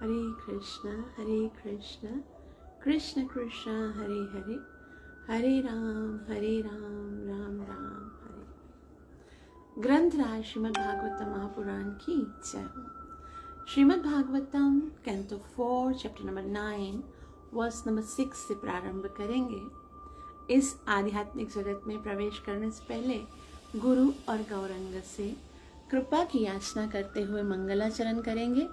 हरे कृष्णा कृष्ण कृष्ण हरे हरे, हरे राम राम राम हरे। ग्रंथ राज श्रीमद् भागवतम महापुराण की जय। Shrimad Bhagavatam canto 4 chapter number 9 verse number 6 से प्रारंभ करेंगे। इस आध्यात्मिक जगत में प्रवेश करने से पहले गुरु और गौरंग से कृपा की याचना करते हुए मंगलाचरण करेंगे,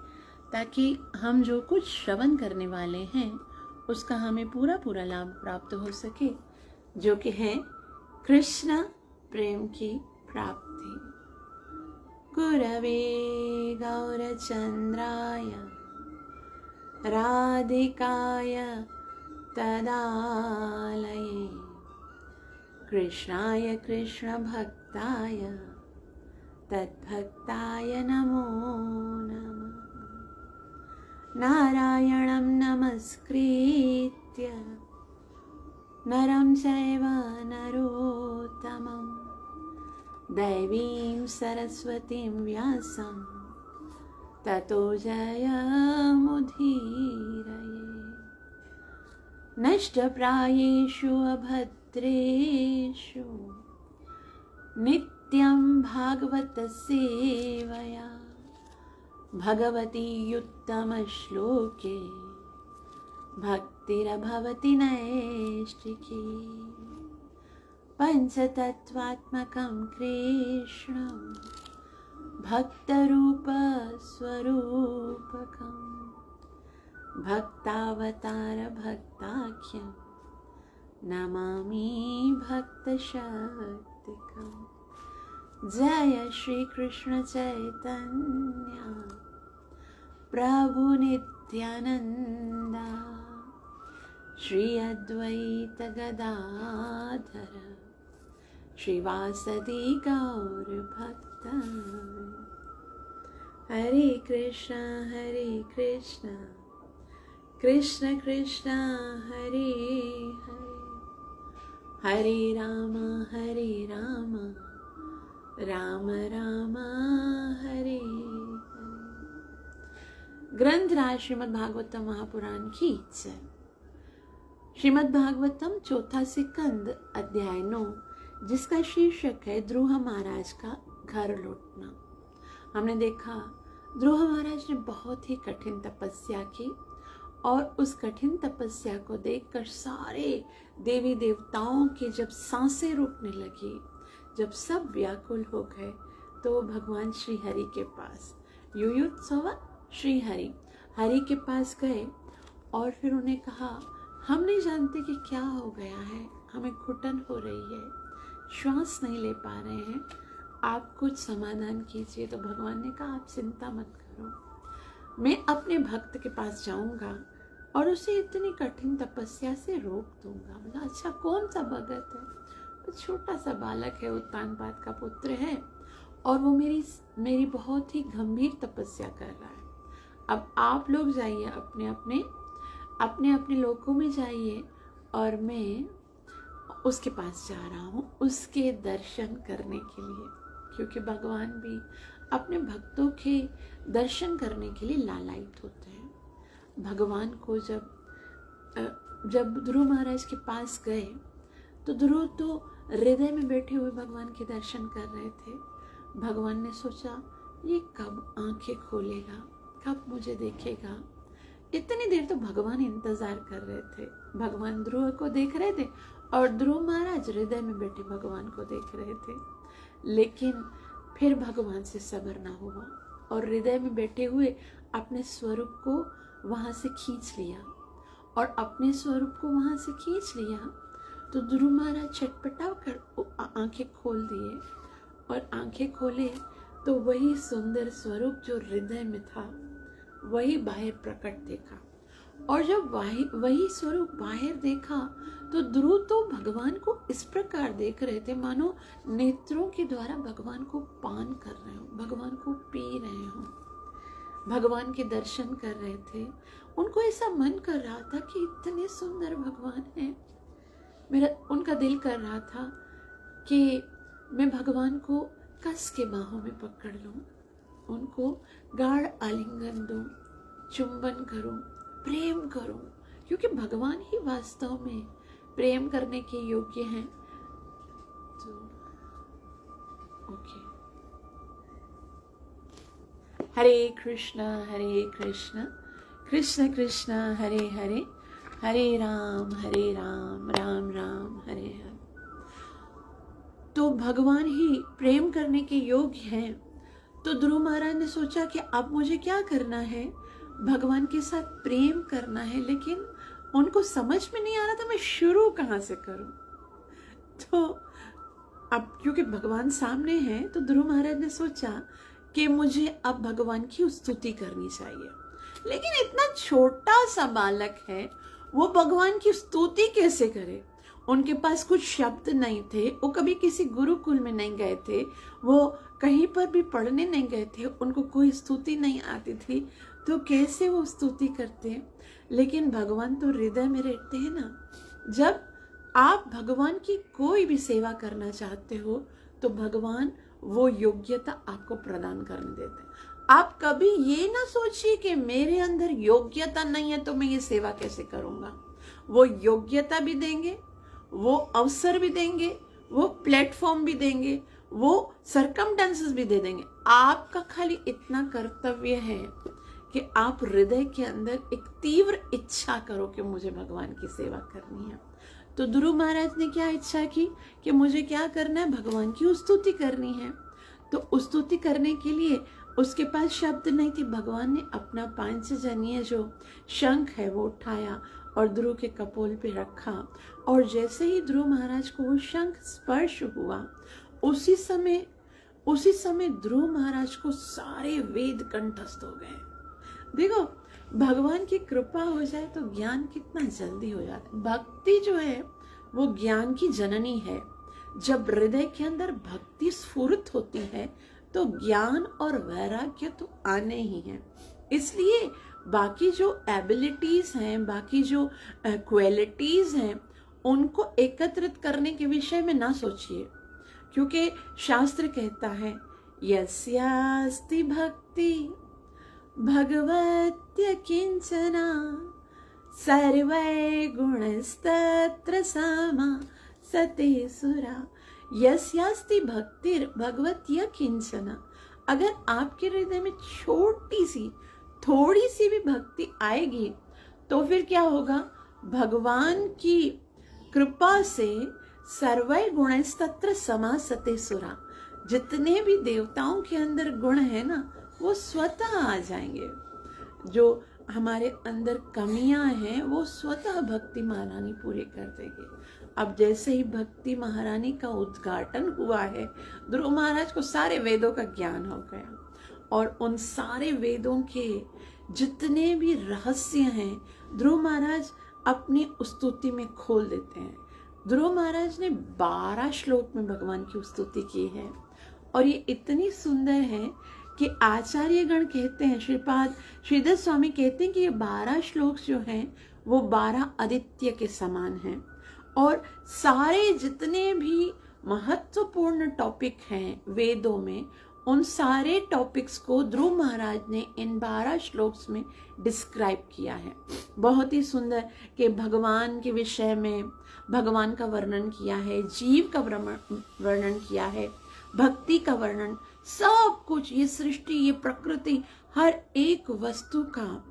ताकि हम जो कुछ श्रवण करने वाले हैं उसका हमें पूरा पूरा लाभ प्राप्त हो सके, जो कि है कृष्ण प्रेम की प्राप्ति। गुरवे गौरचंद्राय राधिकाय तदालये कृष्णाय कृष्ण भक्ताय तद्भक्ताय नमो नमः। नारायणं नमस्कृत्य नरं चैव नरोत्तमं देवीं सरस्वतीं व्यासं ततो जयमुदीरये। नष्टप्रायेषु अभद्रेषु नित्यं भागवत सेवया भगवती उत्तमश्लोके भक्तिरभवति नैष्टिकी। पंचतत्त्वात्मकं कृष्णं भक्तरूपस्वरूपकं भक्तावतार भक्ताख्यं नमामि भक्तशक्तिकम्। जय श्री कृष्ण चैतन्य प्रभु नित्यानंदा श्री अद्वैत गदाधर श्रीवासदि गौर भक्त। हरे कृष्ण कृष्ण कृष्ण हरे हरे, हरे राम राम राम हरे हरे। ग्रंथ राज श्रीमद् भागवतम महापुराण की जय। श्रीमद् भागवतम चौथा सिकंद अध्याय 9, जिसका शीर्षक है ध्रुव महाराज का घर लौटना। हमने देखा ध्रुव महाराज ने बहुत ही कठिन तपस्या की और उस कठिन तपस्या को देखकर सारे देवी देवताओं की जब सांसें रुकने लगी, जब सब व्याकुल हो गए, तो भगवान श्री हरि के पास युयुत्सव श्री हरि के पास गए और फिर उन्हें कहा, हम नहीं जानते कि क्या हो गया है, हमें घुटन हो रही है, श्वास नहीं ले पा रहे हैं, आप कुछ समाधान कीजिए। तो भगवान ने कहा, आप चिंता मत करो, मैं अपने भक्त के पास जाऊंगा और उसे इतनी कठिन तपस्या से रोक दूंगा। बोला, अच्छा कौन सा भगत है? छोटा सा बालक है, उत्तानपाद का पुत्र है और वो मेरी बहुत ही गंभीर तपस्या कर रहा है। अब आप लोग जाइए, अपने अपने लोकों में जाइए और मैं उसके पास जा रहा हूँ उसके दर्शन करने के लिए, क्योंकि भगवान भी अपने भक्तों के दर्शन करने के लिए लालायित होते हैं। भगवान को जब ध्रुव महाराज के पास गए तो ध्रुव तो हृदय में बैठे हुए भगवान के दर्शन कर रहे थे। भगवान ने सोचा, ये कब आंखें खोलेगा, कब मुझे देखेगा। इतनी देर तो भगवान इंतजार कर रहे थे। भगवान ध्रुव को देख रहे थे और ध्रुव महाराज हृदय में बैठे भगवान को देख रहे थे। लेकिन फिर भगवान से सब्र ना हुआ और हृदय में बैठे हुए अपने स्वरूप को वहां से खींच लिया और अपने स्वरूप को वहां से खींच लिया। तो ध्रुव महाराज छटपटा कर आंखें खोल दिए और आंखें खोले तो वही सुंदर स्वरूप जो हृदय में था वही बाहर प्रकट देखा। और जब वही स्वरूप बाहर देखा तो ध्रुव तो भगवान को इस प्रकार देख रहे थे मानो नेत्रों के द्वारा भगवान को पान कर रहे हो, भगवान को पी रहे हो, भगवान के दर्शन कर रहे थे। उनको ऐसा मन कर रहा था कि इतने सुंदर भगवान हैं। उनका दिल कर रहा था कि मैं भगवान को कस के बाहों में पकड़ लूं, उनको गाढ़ आलिंगन दूं, चुंबन करूं, प्रेम करूं, क्योंकि भगवान ही वास्तव में प्रेम करने के योग्य हैं। तो ओके, हरे कृष्ण कृष्ण कृष्ण हरे हरे, हरे राम राम राम हरे हरे। तो भगवान ही प्रेम करने के योग्य हैं। तो ध्रुव महाराज ने सोचा कि अब मुझे क्या करना है, भगवान के साथ प्रेम करना है, लेकिन उनको समझ में नहीं आ रहा था मैं शुरू कहाँ से करूं। तो अब क्योंकि भगवान सामने हैं, तो ध्रुव महाराज ने सोचा कि मुझे अब भगवान की स्तुति करनी चाहिए। लेकिन इतना छोटा सा बालक है, वो भगवान की स्तुति कैसे करे? उनके पास कुछ शब्द नहीं थे, वो कभी किसी गुरुकुल में नहीं गए थे, वो कहीं पर भी पढ़ने नहीं गए थे, उनको कोई स्तुति नहीं आती थी, तो कैसे वो स्तुति करते? लेकिन भगवान तो हृदय में रहते हैं ना। जब आप भगवान की कोई भी सेवा करना चाहते हो तो भगवान वो योग्यता आपको प्रदान करने देते हैं। आप कभी ये ना सोचिए कि मेरे अंदर योग्यता नहीं है तो मैं ये सेवा कैसे करूंगा। वो योग्यता भी देंगे, वो अवसर भी देंगे, वो प्लेटफॉर्म भी देंगे, वो सरकमस्टेंसेस भी दे देंगे। आपका खाली इतना कर्तव्य है कि आप हृदय के अंदर एक तीव्र इच्छा करो कि मुझे भगवान की सेवा करनी है। तो ध्रुव महाराज ने क्या इच्छा की कि मुझे क्या करना है, भगवान की स्तुति करनी है। तो स्तुति करने के लिए उसके पास शब्द नहीं थे। भगवान ने अपना पांचजन्य जो शंख है वो उठाया और ध्रुव के कपोल पे रखा, और जैसे ही ध्रुव महाराज को वो शंख स्पर्श हुआ, उसी समय ध्रुव महाराज को सारे वेद कंठस्थ हो गए। देखो, भगवान की कृपा हो जाए तो ज्ञान कितना जल्दी हो जाता है। भक्ति जो है वो ज्ञान की जननी है। जब हृदय के अंदर भक्ति स्फुरित होती है तो ज्ञान और वैराग्य तो आने ही हैं। इसलिए बाकी जो एबिलिटीज हैं, बाकी जो क्वालिटीज हैं, उनको एकत्रित करने के विषय में ना सोचिए, क्योंकि शास्त्र कहता है यस्यास्ति भक्ति भगवत्य किंचना सर्वै गुणस्तत्र समा सते सुरा। यस्यास्ति भक्तिर् भगवत्य किंचना। अगर आपके हृदय में छोटी सी थोड़ी सी भी भक्ति आएगी तो फिर क्या होगा, भगवान की कृपा से सर्वै गुणस्तत्र समा सते सुरा। जितने भी देवताओं के अंदर गुण है ना, वो स्वतः आ जाएंगे। जो हमारे अंदर कमियां हैं वो स्वतः भक्ति महारानी पूरी कर देगी। अब जैसे ही भक्ति महारानी का उद्घाटन हुआ है, ध्रुव महाराज को सारे वेदों का ज्ञान हो गया, और उन सारे वेदों के जितने भी रहस्य हैं ध्रुव महाराज अपनी स्तुति में खोल देते हैं। ध्रुव महाराज ने 12 श्लोक में भगवान की स्तुति की है, और ये इतनी सुंदर है कि आचार्यगण कहते हैं, श्रीपाद श्रीधर स्वामी कहते हैं कि ये 12 श्लोक जो हैं वो 12 आदित्य के समान हैं, और सारे जितने भी महत्वपूर्ण टॉपिक हैं वेदों में, उन सारे टॉपिक्स को ध्रुव महाराज ने इन 12 श्लोक्स में डिस्क्राइब किया है। बहुत ही सुंदर कि भगवान के विषय में भगवान का वर्णन किया है, जीव का वर्णन किया है, भक्ति का वर्णन, सब कुछ, ये सृष्टि, ये प्रकृति, हर एक वस्तु का,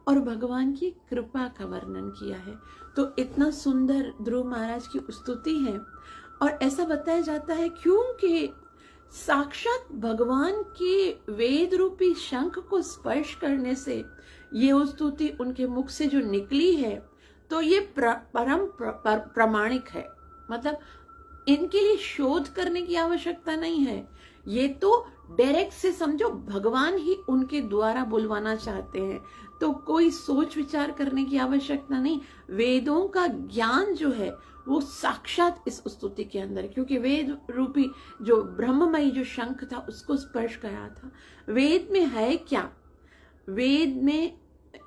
और भगवान की कृपा का वर्णन किया है। तो इतना सुंदर ध्रुव महाराज की स्तुति है। और ऐसा बताया जाता है क्योंकि साक्षात भगवान के वेद रूपी शंख को स्पर्श करने से ये स्तुति उनके मुख से जो निकली है, तो ये परम प्रामाणिक है। मतलब इनके लिए शोध करने की आवश्यकता नहीं है, ये तो डायरेक्ट से समझो भगवान ही उनके द्वारा बुलवाना चाहते हैं, तो कोई सोच विचार करने की आवश्यकता नहीं। वेदों का ज्ञान जो है वो साक्षात इस स्तुति के अंदर, क्योंकि वेद रूपी जो ब्रह्ममयी जो शंख था उसको स्पर्श करा था। वेद में है क्या, वेद में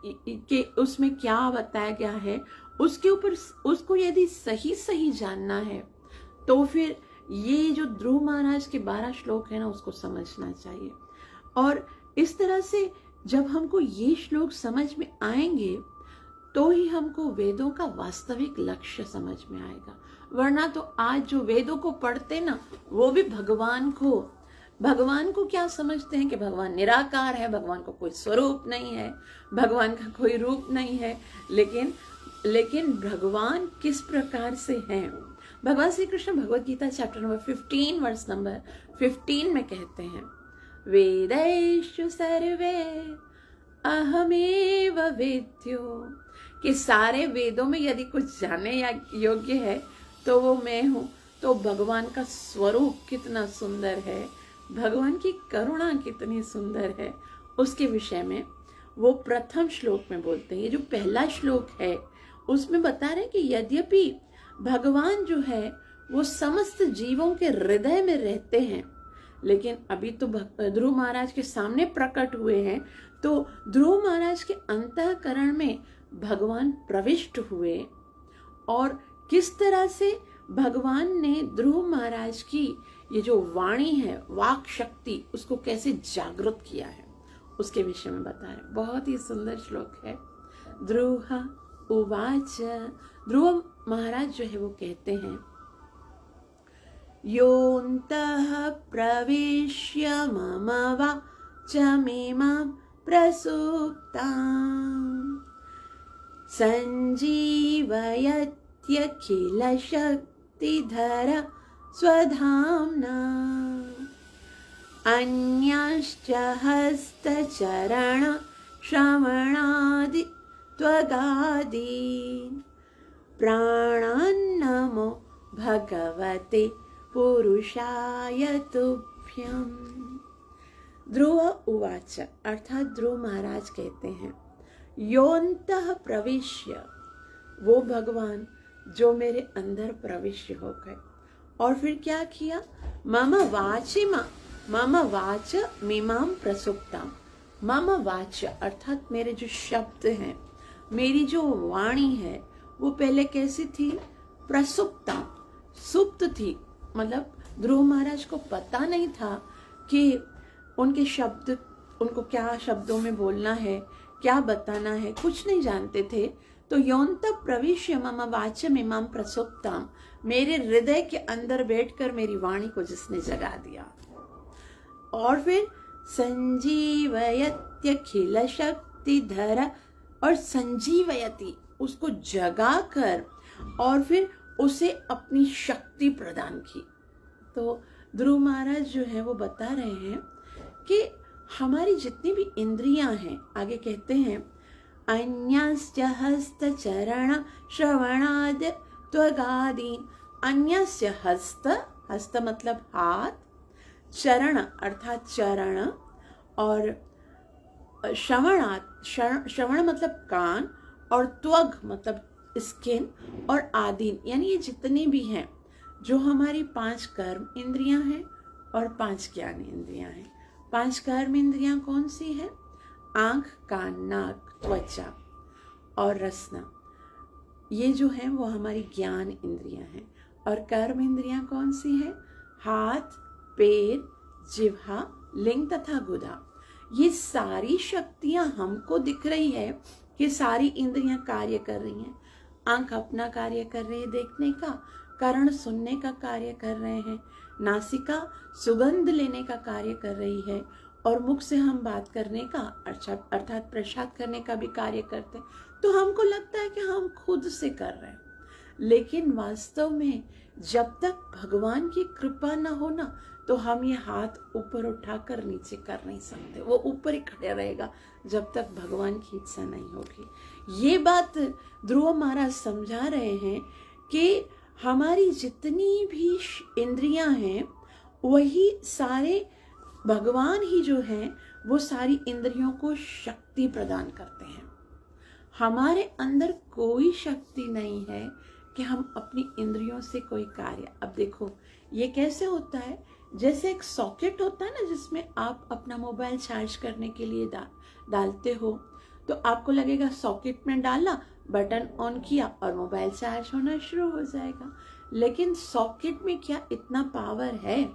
के उसमें क्या बताया गया है, उसके ऊपर उसको यदि सही सही जानना है तो फिर ये जो ध्रुव महाराज के 12 श्लोक है ना उसको समझना चाहिए। और इस तरह से जब हमको ये श्लोक समझ में आएंगे तो ही हमको वेदों का वास्तविक लक्ष्य समझ में आएगा। वरना तो आज जो वेदों को पढ़ते ना, वो भी भगवान को क्या समझते हैं कि भगवान निराकार है, भगवान को कोई स्वरूप नहीं है, भगवान का कोई रूप नहीं है। लेकिन भगवान किस प्रकार से हैं? भगवान Shri Krishna Bhagavad Gita chapter number 15 verse number 15 में कहते हैं, वेदैषु सर्वे अहमेव वेद्यो, कि सारे वेदों में यदि कुछ जाने या योग्य है तो वो मैं हूँ। तो भगवान का स्वरूप कितना सुंदर है, भगवान की करुणा कितनी सुंदर है, उसके विषय में वो प्रथम श्लोक में बोलते हैं। ये जो पहला श्लोक है उसमें बता रहे हैं कि यद्यपि भगवान जो है वो समस्त जीवों के हृदय में रहते हैं, लेकिन अभी तो ध्रुव महाराज के सामने प्रकट हुए हैं, तो ध्रुव महाराज के अंतःकरण में भगवान प्रविष्ट हुए और किस तरह से भगवान ने ध्रुव महाराज की ये जो वाणी है, वाक शक्ति, उसको कैसे जागृत किया है, उसके विषय में बता रहे। बहुत ही सुंदर श्लोक है। ध्रुव उवाच, ध्रुव महाराज जो है वो कहते हैं, योऽन्तः प्रविश्य मम वाचमिमां प्रसुप्ताम् सञ्जीवयत्यखिलशक्तिधर स्वधाम्ना अन्यांश्च हस्तचरण श्रवणादि त्वगादीन् प्राणान्नमो भगवते पुरुषाय तुभ्यम्। ध्रुव उवाच, अर्थात ध्रुव महाराज कहते हैं, योऽन्तः प्रविश्य, वो भगवान जो मेरे अंदर प्रविश्य हो गए और फिर क्या किया, मम वाच मिमां प्रसुप्तां, मम वाच अर्थात मेरे जो शब्द हैं, मेरी जो वाणी है, वो पहले कैसी थी, प्रसुप्तां, सुप्त थी। मतलब ध्रुव महाराज को पता नहीं था कि उनके शब्द, उनको क्या शब्दों में बोलना है, क्या बताना है, कुछ नहीं जानते थे। तो योऽन्त प्रविश्य मम वाचम इमां प्रसुप्ताम, मेरे हृदय के अंदर बैठकर मेरी वाणी को जिसने जगा दिया। और फिर संजीवयत्यखिल शक्तिधर, और संजीवयति, उसको जगा कर और फिर उसे अपनी शक्ति प्रदान की। तो ध्रुव महाराज जो है वो बता रहे हैं कि हमारी जितनी भी इंद्रियां हैं, आगे कहते हैं, अन्यश्च हस्त चरण श्रवणाद त्वगादीन, अन्यस्य हस्त, हस्त मतलब हाथ, चरण अर्थात चरण, और श्रवण मतलब कान, और त्वग मतलब स्किन, और आदीन यानी ये जितनी भी हैं, जो हमारी 5 कर्म इंद्रियां हैं और 5 ज्ञान इंद्रियां हैं। 5 कर्म इंद्रियां कौन सी है, आंख, कान, नाक, त्वचा और रसना, ये जो है वो हमारी ज्ञान इंद्रियां हैं। और कर्म इंद्रियां कौन सी है, हाथ, पैर, जिह्वा, लिंग तथा गुदा। ये सारी शक्तियां हमको दिख रही है कि सारी इंद्रियां कार्य कर रही हैं। आंख अपना कार्य कर रही है देखने का, कर्ण सुनने का कार्य कर रहे हैं, नासिका सुगंध लेने का कार्य कर रही है, और मुख से हम बात करने का अर्थात प्रसाद करने का भी कार्य करते हैं। तो हमको लगता है कि हम खुद से कर रहे हैं, लेकिन वास्तव में जब तक भगवान की कृपा न हो ना, तो हम ये हाथ ऊपर उठाकर नीचे कर नहीं सकते, वो ऊपर ही खड़े रहेगा जब तक भगवान की इच्छा नहीं होगी। ये बात ध्रुव महाराज समझा रहे हैं कि हमारी जितनी भी इंद्रियां हैं, वही सारे भगवान ही जो हैं वो सारी इंद्रियों को शक्ति प्रदान करते हैं। हमारे अंदर कोई शक्ति नहीं है कि हम अपनी इंद्रियों से कोई कार्य। अब देखो ये कैसे होता है, जैसे एक सॉकेट होता है ना, जिसमें आप अपना मोबाइल चार्ज करने के लिए डालते हो, तो आपको लगेगा सॉकेट में डाला, बटन ऑन किया और मोबाइल चार्ज होना शुरू हो जाएगा। लेकिन सॉकेट में क्या इतना पावर है?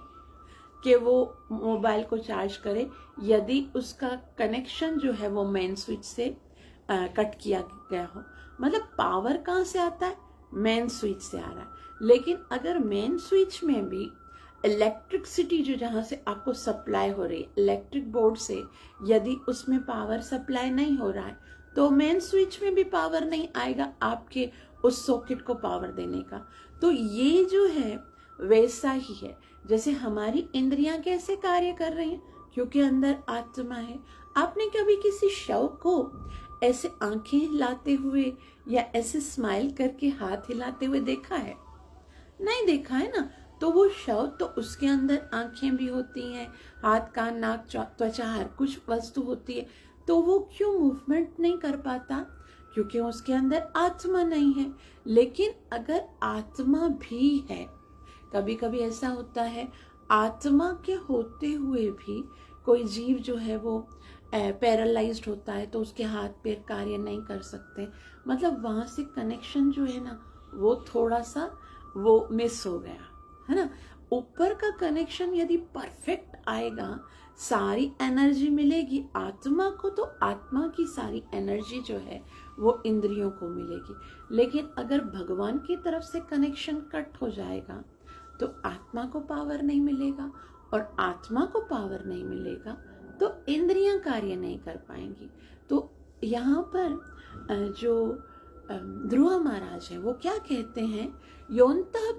कि वो मोबाइल को चार्ज करे यदि उसका कनेक्शन जो है वो मेन स्विच से कट किया गया हो। मतलब पावर कहाँ से आता है? मेन स्विच से आ रहा है। लेकिन अगर मेन स्विच में भी इलेक्ट्रिसिटी जो जहाँ से आपको सप्लाई हो रही है इलेक्ट्रिक बोर्ड से, यदि उसमें पावर सप्लाई नहीं हो रहा है तो मेन स्विच में भी पावर नहीं आएगा आपके उस सॉकेट को पावर देने का। तो ये जो है वैसा ही है जैसे हमारी इंद्रियां कैसे कार्य कर रही हैं, क्योंकि अंदर आत्मा है। आपने कभी किसी शव को ऐसे आंखें हिलाते हुए या ऐसे स्माइल करके हाथ हिलाते हुए देखा है? नहीं देखा है ना। तो वो शव, तो उसके अंदर आंखें भी होती हैं, हाथ कान नाक त्वचा हर कुछ वस्तु होती है, तो वो क्यों मूवमेंट नहीं कर पाता? क्योंकि उसके अंदर आत्मा नहीं है। लेकिन अगर आत्मा भी है, कभी कभी ऐसा होता है आत्मा के होते हुए भी कोई जीव जो है वो पैरालाइज्ड होता है, तो उसके हाथ पैर कार्य नहीं कर सकते। मतलब वहां से कनेक्शन जो है ना वो थोड़ा सा वो मिस हो गया है ना। ऊपर का कनेक्शन यदि परफेक्ट आएगा, सारी एनर्जी मिलेगी आत्मा को, तो आत्मा की सारी एनर्जी जो है वो इंद्रियों को मिलेगी। लेकिन अगर भगवान की तरफ से कनेक्शन कट हो जाएगा तो आत्मा को पावर नहीं मिलेगा, और आत्मा को पावर नहीं मिलेगा तो इंद्रियां कार्य नहीं कर पाएंगी। तो यहाँ पर जो ध्रुव महाराज है वो क्या कहते हैं, योन्तः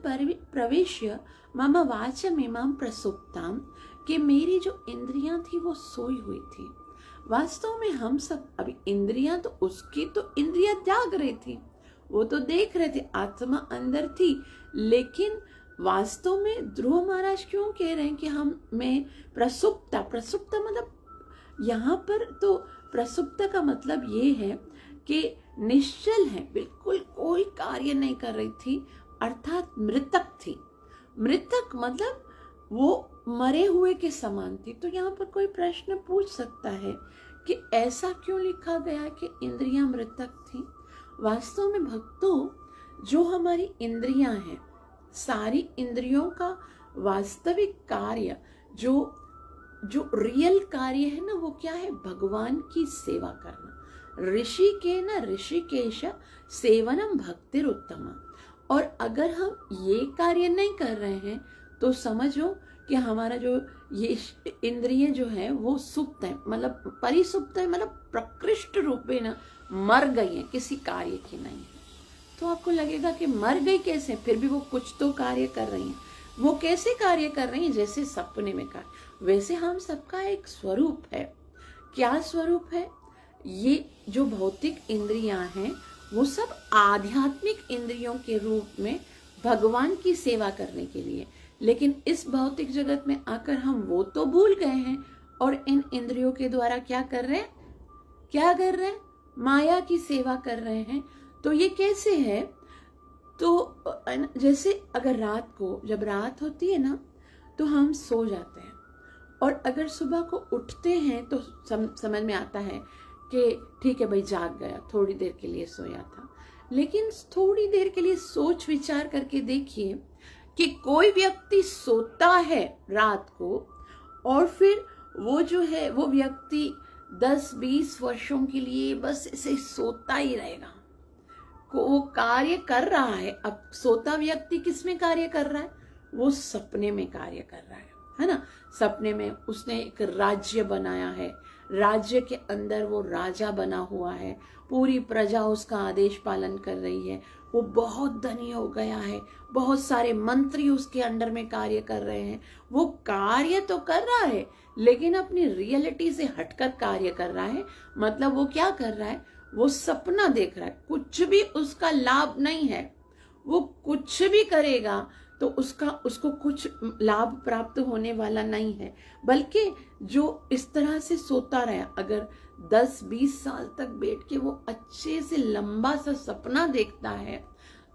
प्रवेश्य मम वाचमिमां प्रसुप्ताम, कि मेरी जो इंद्रियां थी वो सोई हुई थी। वास्तव में हम सब अभी इंद्रियां, तो उसकी तो इंद्रियां जाग रही थी, वो तो देख रहे थे, आत्मा अंदर थी। लेकिन वास्तव में ध्रुव महाराज क्यों कह रहे हैं कि मैं प्रसुप्ता मतलब यहाँ पर तो प्रसुप्ता का मतलब ये है कि निश्चल है, बिल्कुल कोई कार्य नहीं कर रही थी, अर्थात मृतक थी। मृतक मतलब वो मरे हुए के समान थी। तो यहाँ पर कोई प्रश्न पूछ सकता है कि ऐसा क्यों लिखा गया कि इंद्रियां मृतक थी? वास्तव में भक्तों, जो हमारी इंद्रियां हैं, सारी इंद्रियों का वास्तविक कार्य जो रियल कार्य है ना, वो क्या है? भगवान की सेवा करना। ऋषि के ना ऋषिकेश सेवनम भक्तिर उत्तमा। और अगर हम ये कार्य नहीं कर रहे हैं तो समझो कि हमारा जो ये इंद्रिय जो है वो सुप्त है, मतलब परिसुप्त है, मतलब प्रकृष्ट रूप में ना मर गई है, किसी कार्य की नहीं है। तो आपको लगेगा कि मर गई कैसे, फिर भी वो कुछ तो कार्य कर रही हैं। वो कैसे कार्य कर रही हैं? जैसे सपने में कार्य, वैसे हम सबका एक स्वरूप है। क्या स्वरूप है? ये जो भौतिक इंद्रियां हैं वो सब आध्यात्मिक इंद्रियों के रूप में भगवान की सेवा करने के लिए। लेकिन इस भौतिक जगत में आकर हम वो तो भूल गए हैं और इन इंद्रियों के द्वारा क्या कर रहे हैं? क्या कर रहे हैं? माया की सेवा कर रहे हैं। तो ये कैसे है? तो जैसे अगर रात को, जब रात होती है ना, तो हम सो जाते हैं, और अगर सुबह को उठते हैं तो समझ में आता है कि ठीक है भाई, जाग गया, थोड़ी देर के लिए सोया था। लेकिन थोड़ी देर के लिए सोच विचार करके देखिए कि कोई व्यक्ति सोता है रात को, और फिर वो जो है वो व्यक्ति 10-20 वर्षों के लिए बस ऐसे सोता ही रहेगा। वो कार्य कर रहा है। अब सोता व्यक्ति किस में कार्य कर रहा है? वो सपने में कार्य कर रहा है ना। सपने में उसने एक राज्य बनाया है, राज्य के अंदर वो राजा बना हुआ है, पूरी प्रजा उसका आदेश पालन कर रही है, वो बहुत धनी हो गया है, बहुत सारे मंत्री उसके अंडर में कार्य कर रहे हैं। वो कार्य तो कर रहा है लेकिन अपनी रियलिटी से हटकर कार्य कर रहा है। मतलब वो क्या कर रहा है? वो सपना देख रहा है, कुछ भी उसका लाभ नहीं है। वो कुछ भी करेगा तो उसको कुछ लाभ प्राप्त होने वाला नहीं है। बल्कि जो इस तरह से सोता रहा, अगर 10-20 साल तक बैठ के वो अच्छे से लंबा सा सपना देखता है,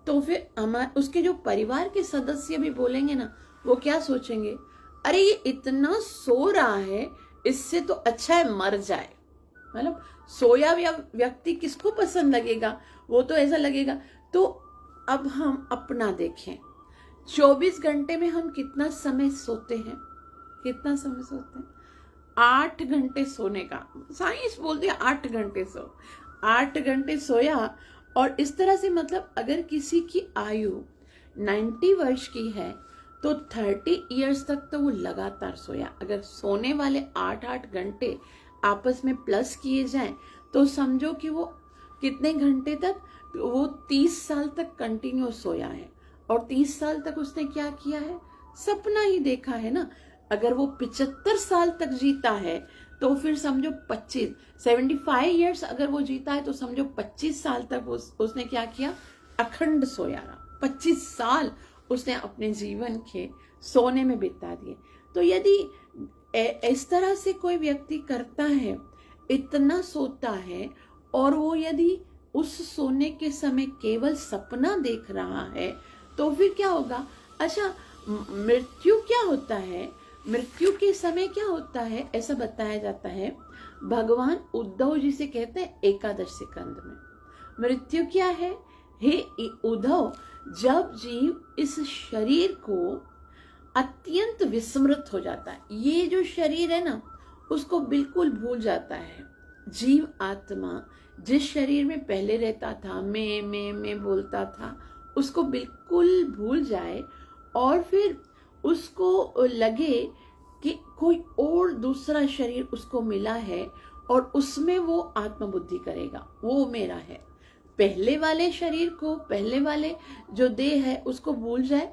तो फिर उसके जो परिवार के सदस्य भी बोलेंगे ना, वो क्या सोचेंगे? अरे ये इतना सो रहा है, इससे तो अच्छा है मर जाए। मतलब सोया व्यक्ति किसको पसंद लगेगा? वो तो ऐसा लगेगा। तो अब हम अपना देखें, 24 घंटे में हम कितना समय सोते हैं? कितना समय सोते हैं? 8 घंटे सोने का साइंस बोलती है 8 घंटे सो। 8 घंटे सोया और इस तरह से मतलब अगर किसी की आयु 90 वर्ष की है तो 30 इयर्स तक तो वो लगातार सोया। अगर सोने वाले 8-8 घंटे आपस में प्लस किए जाएं तो समझो कि वो कितने घंटे तक, वो 30 साल तक कंटिन्यू सोया है। और 30 साल तक उसने क्या किया है? सपना ही देखा है ना। अगर वो 75 साल तक जीता है तो फिर समझो 75 इयर्स अगर वो जीता है तो समझो 25 साल तक उसने क्या किया? अखंड सोया रहा। 25 साल उसने अपने जीवन के सोने में बिता दिए। तो यदि इस तरह से कोई व्यक्ति करता है, इतना सोता है, और वो यदि उस सोने के समय केवल सपना देख रहा है तो फिर क्या होगा? अच्छा, मृत्यु क्या होता है? मृत्यु के समय क्या होता है ऐसा बताया जाता है। भगवान उद्धव जी से कहते हैं एकादश स्कंद में, मृत्यु क्या है? हे उद्धव, जब जीव इस शरीर को अत्यंत विस्मृत हो जाता है, ये जो शरीर है ना उसको बिल्कुल भूल जाता है। जीव आत्मा जिस शरीर में पहले रहता था, मैं बोलता था, उसको बिल्कुल भूल जाए और फिर उसको लगे कि कोई और दूसरा शरीर उसको मिला है और उसमें वो आत्मबुद्धि करेगा, वो मेरा है। पहले वाले शरीर को, पहले वाले जो देह है उसको भूल जाए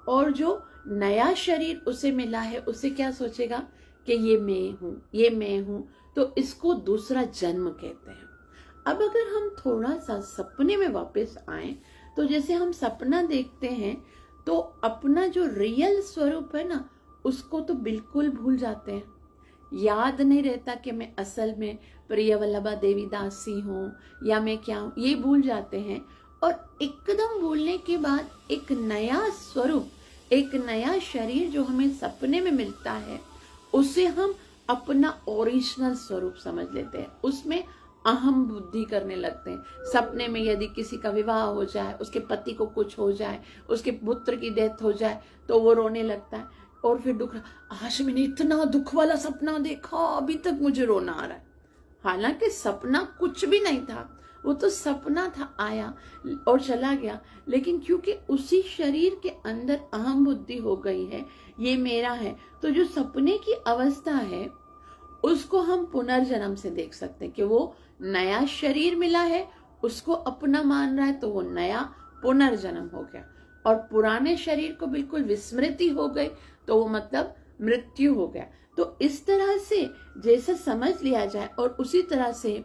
और जो नया शरीर उसे मिला है उसे क्या सोचेगा कि ये मैं हूं, ये मैं हूं। तो इसको दूसरा जन्म कहते हैं। अब अगर हम थोड़ा सा सपने में वापस आए तो जैसे हम सपना देखते हैं तो अपना जो रियल स्वरूप है ना उसको तो बिल्कुल भूल जाते हैं। याद नहीं रहता कि मैं असल में प्रियवल्लभा देवी दासी हूँ या मैं क्या हूँ, ये भूल जाते हैं। और एकदम भूलने के बाद एक नया स्वरूप, एक नया शरीर जो हमें सपने में मिलता है उसे हम अपना ओरिजिनल स्वरूप समझ लेते हैं। उसमें अहम बुद्धि करने लगते हैं। सपने में यदि किसी का विवाह हो जाए, उसके पति को कुछ हो जाए, उसके पुत्र की डेथ हो जाए तो वो रोने लगता है और फिर दुख, आज मैंने इतना दुख वाला सपना देखा, अभी तक मुझे रोना आ रहा है। हालांकि सपना कुछ भी नहीं था, वो तो सपना था, आया और चला गया। लेकिन क्योंकि उसी शरीर के अंदर अहम बुद्धि हो गई है, ये मेरा है, तो जो सपने की अवस्था है उसको हम पुनर्जन्म से देख सकते हैं कि वो नया शरीर मिला है, उसको अपना मान रहा है तो वो नया पुनर्जन्म हो गया। और पुराने शरीर को बिल्कुल विस्मृति हो गई तो वो मतलब मृत्यु हो गया। तो इस तरह से जैसा समझ लिया जाए और उसी तरह से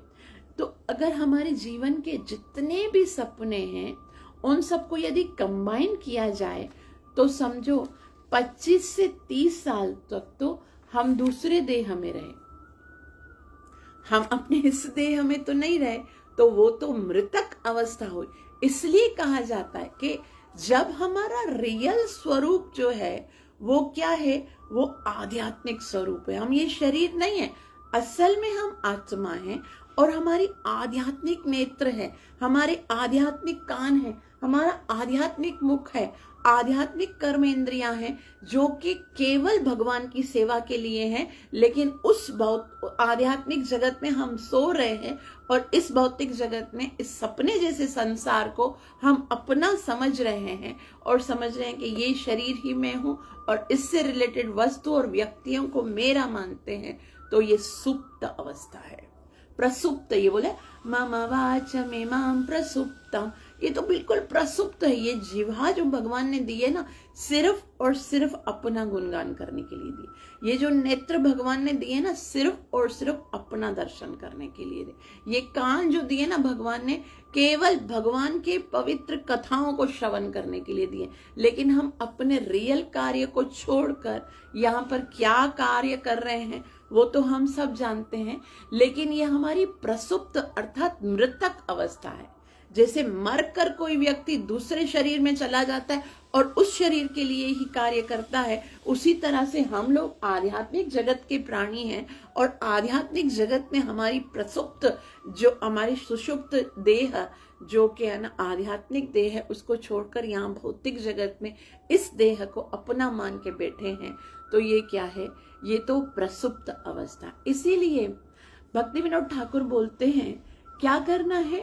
तो अगर हमारे जीवन के जितने भी सपने हैं उन सबको यदि कंबाइन किया जाए तो समझो 25 से 30 साल तक तो हम दूसरे देह में रहे, हम अपने इस देह में तो नहीं रहे, तो वो तो मृतक अवस्था हुई। इसलिए कहा जाता है कि जब हमारा रियल स्वरूप जो है वो क्या है, वो आध्यात्मिक स्वरूप है। हम ये शरीर नहीं है, असल में हम आत्मा हैं और हमारी आध्यात्मिक नेत्र है, हमारे आध्यात्मिक कान है, हमारा आध्यात्मिक मुख है, आध्यात्मिक कर्म इंद्रियां हैं जो कि केवल भगवान की सेवा के लिए हैं। लेकिन उस आध्यात्मिक जगत में हम सो रहे हैं और इस भौतिक जगत में इस सपने जैसे संसार को हम अपना समझ रहे हैं और समझ रहे हैं कि ये शरीर ही मैं हूं और इससे रिलेटेड वस्तु और व्यक्तियों को मेरा मानते हैं। तो ये सुप्त अवस्था है। प्रसुप्त, ये बोले मम वाचमे माम प्रसुप्तम, ये तो बिल्कुल प्रसुप्त है। ये जिह्वा जो भगवान ने दी है ना, सिर्फ और सिर्फ अपना गुणगान करने के लिए दी। ये जो नेत्र भगवान ने दिए ना, सिर्फ और सिर्फ अपना दर्शन करने के लिए दिए। ये कान जो दिए ना भगवान ने, केवल भगवान के पवित्र कथाओं को श्रवण करने के लिए दिए। लेकिन हम अपने रियल कार्य को छोड़कर यहाँ पर क्या कार्य कर रहे हैं वो तो हम सब जानते हैं। लेकिन ये हमारी प्रसुप्त अर्थात मृतक अवस्था है। जैसे मरकर कोई व्यक्ति दूसरे शरीर में चला जाता है और उस शरीर के लिए ही कार्य करता है, उसी तरह से हम लोग आध्यात्मिक जगत के प्राणी हैं और आध्यात्मिक जगत में हमारी प्रसुप्त जो हमारी सुषुप्त देह जो कि है ना आध्यात्मिक देह है, उसको छोड़कर यहाँ भौतिक जगत में इस देह को अपना मान के बैठे हैं। तो ये क्या है, ये तो प्रसुप्त अवस्था। इसीलिए भक्ति विनोद ठाकुर बोलते हैं क्या करना है,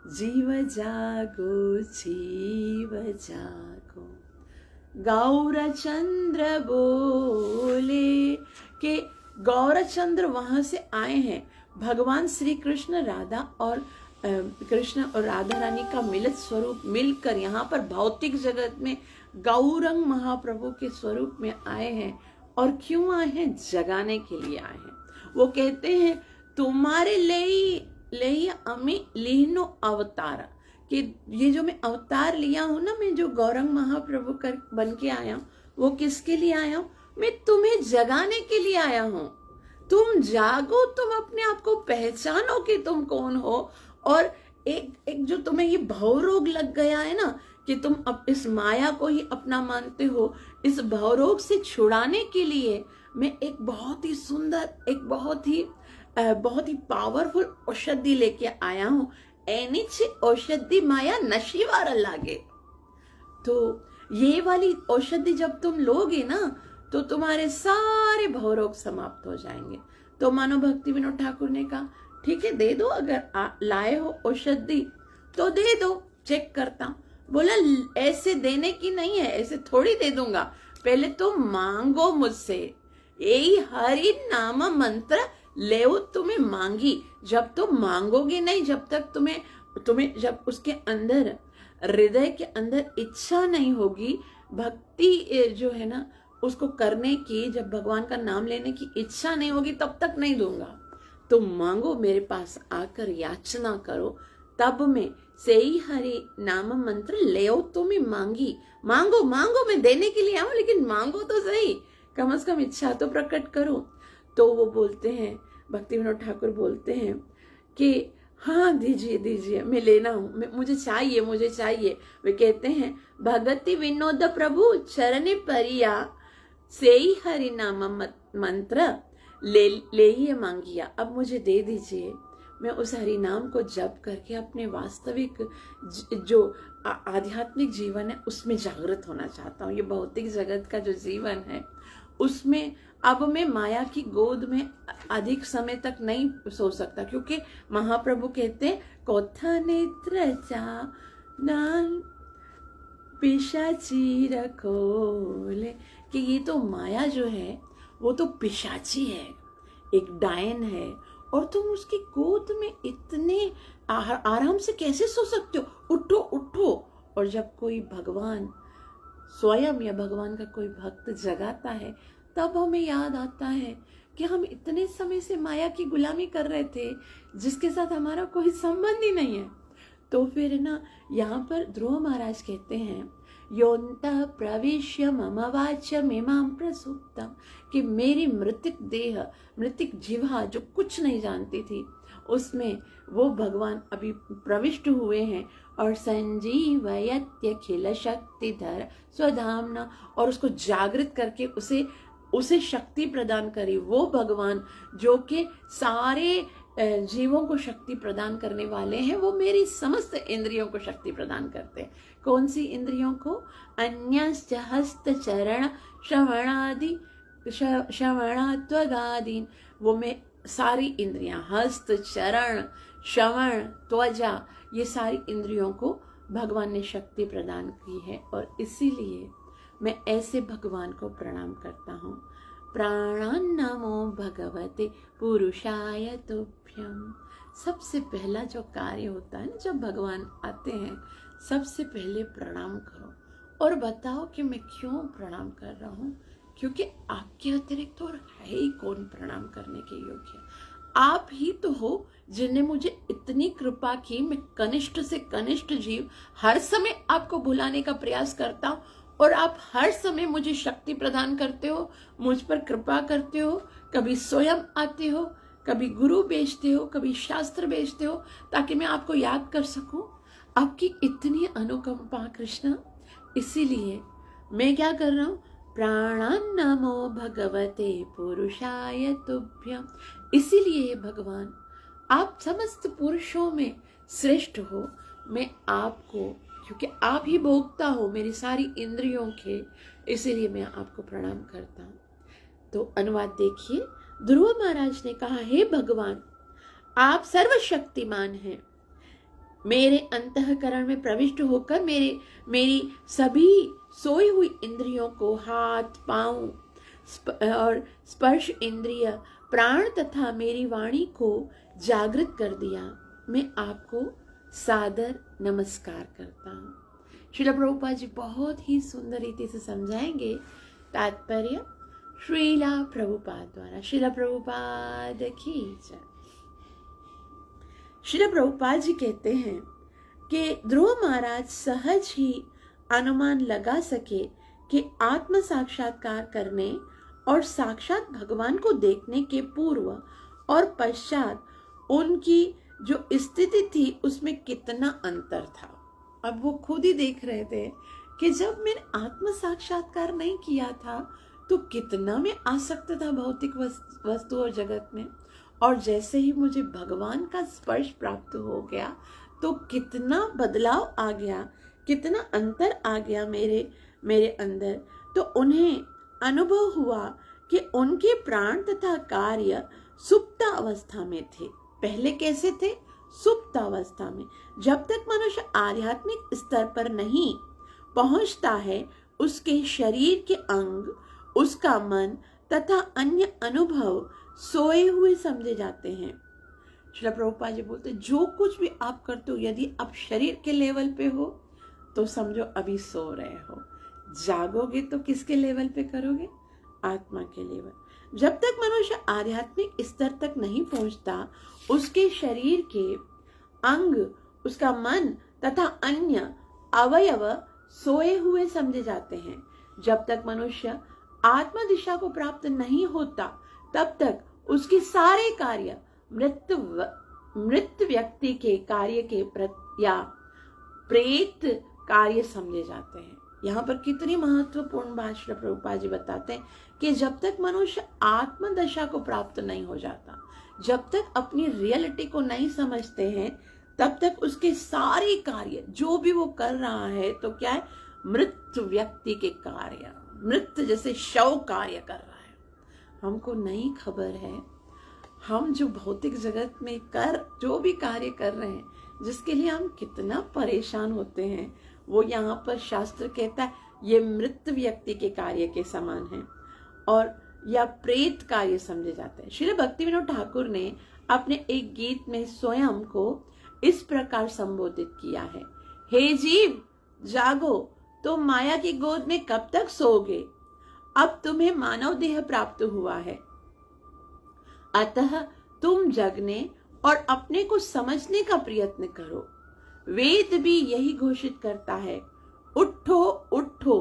जीव जागो जीव जागो। गौरचंद्र बोले कि गौरचंद्र वहां से आए हैं, भगवान श्री कृष्ण राधा और कृष्ण और राधा रानी का मिलित स्वरूप मिलकर यहाँ पर भौतिक जगत में गौरंग महाप्रभु के स्वरूप में आए हैं। और क्यों आए हैं, जगाने के लिए आए हैं। वो कहते हैं तुम्हारे ले अमी लिहनो अवतार, कि ये जो मैं अवतार लिया हूं ना, मैं जो गौरंग महाप्रभु कर बन के आया हूं, वो किसके लिए आया हूं, मैं तुम्हें जगाने के लिए आया हूं। तुम जागो, तुम अपने आप को पहचानो कि तुम कौन हो। और एक जो तुम्हें ये भवरोग लग गया है ना, कि तुम अब इस माया को ही अपना मानते हो, इस भवरोग से छुड़ाने के लिए मैं एक बहुत ही सुंदर, एक बहुत ही पावरफुल औषधि लेके आया हूं। एनिच औषधि माया नशीवार लागे। तो ये वाली औषधि जब तुम लोगे ना, तो तुम्हारे सारे भवरोग समाप्त हो जाएंगे। तो मानो भक्ति विनोद ठाकुर ने कहा ठीक है, दे दो, अगर लाए हो औषधि तो दे दो, चेक करता हूं। बोला ऐसे देने की नहीं है, ऐसे थोड़ी दे दूंगा, पहले तो मांगो मुझसे। यही हरि नाम मंत्र ले तुम्हें मांगी। जब तुम मांगोगे नहीं, जब तक तुम्हें जब उसके अंदर, हृदय के अंदर इच्छा नहीं होगी, भक्ति जो है ना उसको करने की, जब भगवान का नाम लेने की इच्छा नहीं होगी, तब तक नहीं दूंगा। तुम मांगो, मेरे पास आकर याचना करो, तब मैं सही हरि नाम मंत्र ले तुम्हें मांगी। मांगो मांगो, मैं देने के लिए आऊं, लेकिन मांगो तो सही, कम से कम इच्छा तो प्रकट करो। तो वो बोलते हैं, भक्ति विनोद ठाकुर बोलते हैं कि हाँ दीजिए दीजिए, मैं लेना हूं, मुझे चाहिए। वे कहते हैं भगति विनोद प्रभु चरण परिया, सेई हरि नाम मंत्र ले ही मांगिया। अब मुझे दे दीजिए, मैं उस हरि नाम को जप करके अपने वास्तविक जो आध्यात्मिक जीवन है उसमें जागृत होना चाहता हूँ। ये भौतिक जगत का जो जीवन है उसमें अब मैं माया की गोद में अधिक समय तक नहीं सो सकता, क्योंकि महाप्रभु कहते हैं कोथा नेत्र पिशाची रखोले, कि ये तो माया जो है वो तो पिशाची है, एक डायन है, और तुम उसकी गोद में इतने आराम से कैसे सो सकते हो, उठो उठो। और जब कोई भगवान स्वयं या भगवान का कोई भक्त जगाता है, तब हमें याद आता है कि हम इतने समय से माया की गुलामी कर रहे थे, जिसके साथ हमारा कोई संबंध ही नहीं है। तो फिर ना यहाँ पर ध्रुव महाराज कहते हैं योन्तः प्रविश्य मम वाच्यम इमां प्रसुप्तम्, कि मेरी मृतिक देह, मृतिक जिह्वा जो कुछ नहीं जानती थी, उसमें वो भगवान अभी प्रविष्ट हुए हैं। और संजीवयत्यखिल शक्तिधर स्वधाम्ना, और उसको जागृत करके उसे शक्ति प्रदान करी। वो भगवान जो कि सारे जीवों को शक्ति प्रदान करने वाले हैं, वो मेरी समस्त इंद्रियों को शक्ति प्रदान करते हैं। कौन सी इंद्रियों को, अन्यश्च हस्त चरण श्रवणादि श्रवणात्वगादीन, वो मैं सारी इंद्रियां, हस्त चरण श्रवण त्वचा, ये सारी इंद्रियों को भगवान ने शक्ति प्रदान की है। और इसीलिए मैं ऐसे भगवान को प्रणाम करता हूँ। प्राणान नमो भगवते पुरुषाय तुभ्यम। सबसे पहला जो कार्य होता है ना, जब भगवान आते हैं, सबसे पहले प्रणाम करो और बताओ कि मैं क्यों प्रणाम कर रहा हूँ, क्योंकि आपके अतिरिक्त और है ही कौन प्रणाम करने के योग्य। आप ही तो हो जिन्हें मुझे इतनी कृपा की, मैं कनिष्ठ से कनिष्ठ जीव हर समय आपको भुलाने का प्रयास करता हूँ, और आप हर समय मुझे शक्ति प्रदान करते हो, मुझ पर कृपा करते हो। कभी स्वयं आते हो, कभी गुरु भेजते हो, कभी शास्त्र भेजते हो, ताकि मैं आपको याद कर सकूं। आपकी इतनी अनुकंपा कृष्ण, इसीलिए मैं क्या कर रहा हूँ, प्राणान नमो भगवते पुरुषाय तुभ्यम। इसीलिए भगवान, आप समस्त पुरुषों में श्रेष्ठ हो। मैं आपको, क्योंकि आप ही भोगता हो मेरी सारी इंद्रियों के, इसीलिए मैं आपको प्रणाम करता हूँ। तो अनुवाद देखिए। ध्रुव महाराज ने कहा, हे भगवान, आप सर्वशक्तिमान हैं। मेरे अंतःकरण में प्रविष्ट होकर मेरी सभी सोई हुई इंद्रियों को, हाथ, पांव और स्पर्श इंद्रिय, प्राण तथा मेरी वाणी को जागृत कर दिया। मैं आपको सादर नमस्कार करता हूँ। श्रील प्रभुपाद जी बहुत ही सुंदर रीति से समझाएंगे। तात्पर्य श्रीला प्रभुपाद द्वारा। श्रील प्रभुपाद की जय। श्रील प्रभुपाद जी कहते हैं कि ध्रुव महाराज सहज ही अनुमान लगा सके कि आत्म साक्षात्कार करने और साक्षात भगवान को देखने के पूर्व और पश्चात उनकी जो स्थिति थी उसमें कितना अंतर था। अब वो खुद ही देख रहे थे कि जब मैंने आत्म साक्षात्कार नहीं किया था तो कितना मैं आसक्त था भौतिक वस्तु और जगत में, और जैसे ही मुझे भगवान का स्पर्श प्राप्त हो गया तो कितना बदलाव आ गया, कितना अंतर आ गया मेरे अंदर। तो उन्हें अनुभव हुआ कि उनके प्राण तथा कार्य सुप्त अवस्था में थे। पहले कैसे थे? सुप्त अवस्था में। जब तक मनुष्य आध्यात्मिक स्तर पर नहीं पहुंचता है, उसके शरीर के अंग, उसका मन तथा अन्य अनुभव सोए हुए समझे जाते हैं। श्रील प्रभुपाद जी बोलते, जो कुछ भी आप करते हो, यदि आप शरीर के लेवल पे हो तो समझो अभी सो रहे हो। जागोगे तो किसके लेवल पे करोगे? आत्मा के लेवल। जब तक मनुष्य आध्यात्मिक स्तर तक नहीं पहुंचता, उसके शरीर के अंग, उसका मन तथा अन्य अवयव सोए हुए समझे जाते हैं। जब तक मनुष्य आत्म दिशा को प्राप्त नहीं होता, तब तक उसके सारे कार्य मृत व्यक्ति के कार्य के या प्रेत कार्य समझे जाते हैं। यहाँ पर कितनी महत्वपूर्ण बात श्री प्रभुपाद जी बताते हैं कि जब तक मनुष्य आत्म दशा को प्राप्त नहीं हो जाता, जब तक अपनी रियलिटी को नहीं समझते हैं, तब तक उसके सारे कार्य जो भी वो कर रहा है तो क्या है? मृत व्यक्ति के कार्य, मृत जैसे शव कार्य कर रहा है। हमको नहीं खबर है हम जो भौतिक जगत में जो भी कार्य कर रहे हैं, जिसके लिए हम कितना परेशान होते हैं, वो यहाँ पर शास्त्र कहता है ये मृत व्यक्ति के कार्य के समान है और या प्रेत कार्य समझे जाते हैं। श्री भक्तिविनोद ठाकुर ने अपने एक गीत में स्वयं को इस प्रकार संबोधित किया है, हे जीव जागो, तुम माया की गोद में कब तक सोओगे? अब तुम्हें मानव देह प्राप्त हुआ है, अतः तुम जगने और अपने को समझने का प्रयत्न करो। वेद भी यही घोषित करता है, उठो उठो,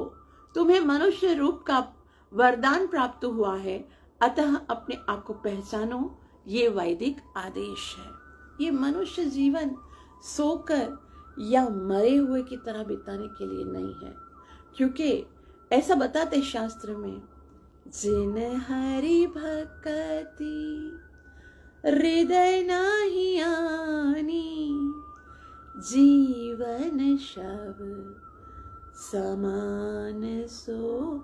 तुम्हें मनुष्य रूप का वरदान प्राप्त हुआ है, अतः अपने आप को पहचानो। ये वैदिक आदेश है। ये मनुष्य जीवन सोकर या मरे हुए की तरह बिताने के लिए नहीं है, क्योंकि ऐसा बताते शास्त्र में, जिन हरि भक्ति हृदय नाही आनी, जीवन शव समान सो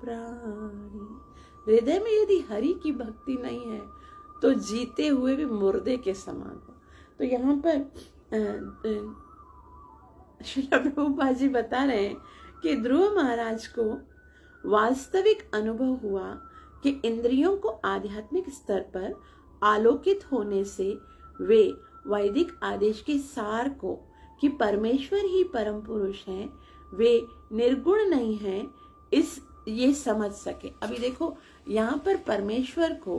प्राणी। हृदय में यदि हरि की भक्ति नहीं है तो जीते हुए भी मुर्दे के समान हो। तो यहाँ पर श्री प्रभुपाद जी बता रहे हैं कि ध्रुव महाराज को वास्तविक अनुभव हुआ कि इंद्रियों को आध्यात्मिक स्तर पर आलोकित होने से वे वैदिक आदेश के सार को कि परमेश्वर ही परम पुरुष हैं, वे निर्गुण नहीं हैं, ये समझ सके। अभी देखो यहाँ पर परमेश्वर को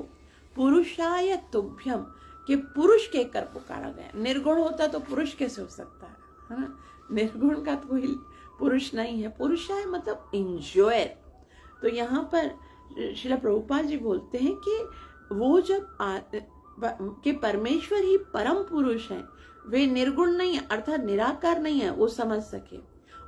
पुरुषाय तुभ्यम के पुरुष कहकर पुकारा गया। निर्गुण होता तो पुरुष कैसे हो सकता है ना? निर्गुण का तो कोई पुरुष नहीं है। पुरुषाय मतलब इंजॉयर। तो यहाँ पर श्रील प्रभुपाद जी बोलते हैं कि वो जब कि परमेश्वर ही परम पुरुष हैं, वे निर्गुण नहीं है, अर्थात निराकार नहीं है, वो समझ सके।